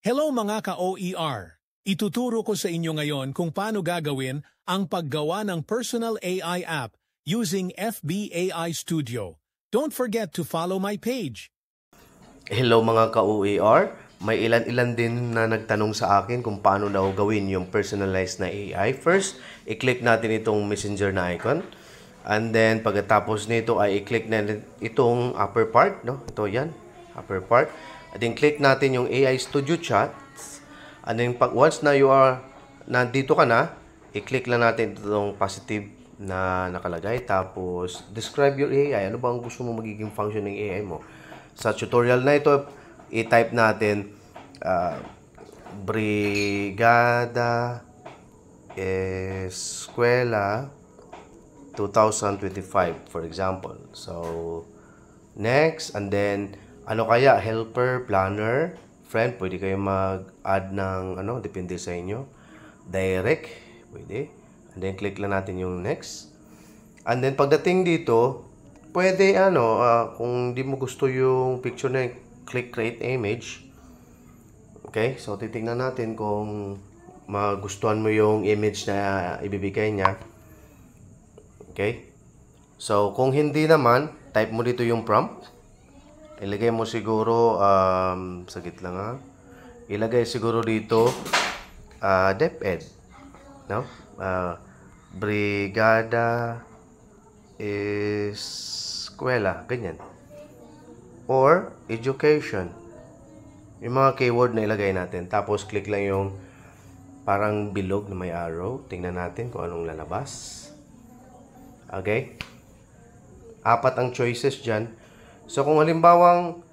Hello mga ka-OER! Ituturo ko sa inyo ngayon kung paano gagawin ang paggawa ng personal AI app using FB AI Studio. Don't forget to follow my page. Hello mga ka-OER! May ilan-ilan din na nagtanong sa akin kung paano daw gawin yung personalized na AI. First, i-click natin itong messenger na icon. And then, pagkatapos nito ay i-click na itong upper part. No? Ito yan, upper part. And then, click natin yung AI Studio Chat. And then, once na nandito ka na, i-click lang natin itong positive na nakalagay. Tapos, describe your AI. Ano ba ang gusto mo magiging function ng AI mo? Sa tutorial na ito, i-type natin Brigada Eskwela 2025, for example. So, next, and then, ano kaya? Helper, planner, friend, pwede kayo mag-add ng, depende sa inyo. Direct, pwede. And then, click lang natin yung next. And then, pagdating dito, pwede, kung di mo gusto yung picture na, click create image. Okay, so titingnan natin kung magustuhan mo yung image na ibibigay niya. Okay, so kung hindi naman, type mo dito yung prompt. Ilagay mo siguro, sagit lang ha. Ilagay siguro dito, DepEd. No? Brigada Eskwela, ganyan. Or education. Yung mga keyword na ilagay natin. Tapos click lang yung parang bilog na may arrow. Tingnan natin kung anong lalabas. Okay? 4 ang choices dyan. So kung halimbawang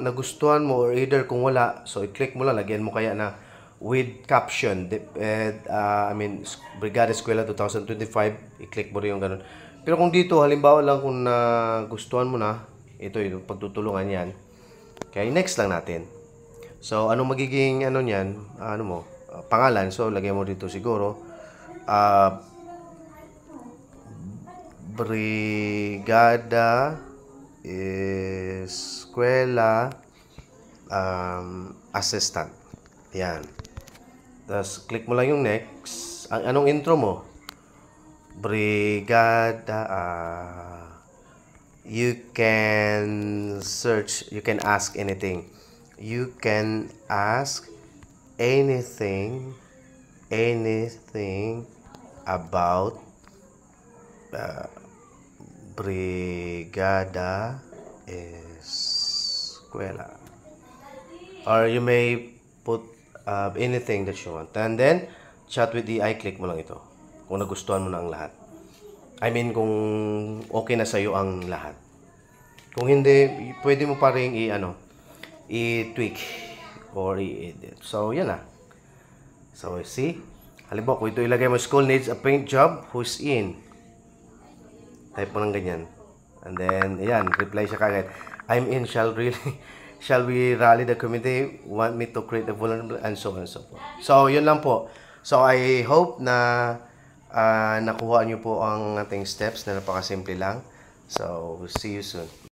nagustuhan mo or either kung wala, so i-click mo lang, lagyan mo kaya na with caption. Brigada Eskwela 2025. I-click mo rin yung ganun. Pero kung dito, halimbawa lang kung nagustuhan mo na, ito yung pagtutulungan yan. Okay, next lang natin. So, ano magiging, niyan, pangalan. So, lagyan mo dito siguro, Brigada Eskwela Assistant. Yan. Tapos, click mo lang yung next. Anong intro mo? Brigada, you can search, you can ask anything. You can ask anything about Brigada Eskwela. Or you may put anything that you want. And then, chat with AI, click mo lang ito. Kung nagustuhan mo na ang lahat. Kung okay na sa'yo ang lahat. Kung hindi, pwede mo pa rin i-tweak or i-edit. So, yan na. So, see? Halimbawa, kung ito ilagay mo, school needs a paint job, who's in? Type mo ng ganyan. And then, ayan, reply siya kagad. I'm in, shall we rally the committee, want me to create a vulnerable, and so on and so forth. So, yun lang po. So, I hope na nakuha nyo po ang ating steps na napakasimple lang. So, see you soon.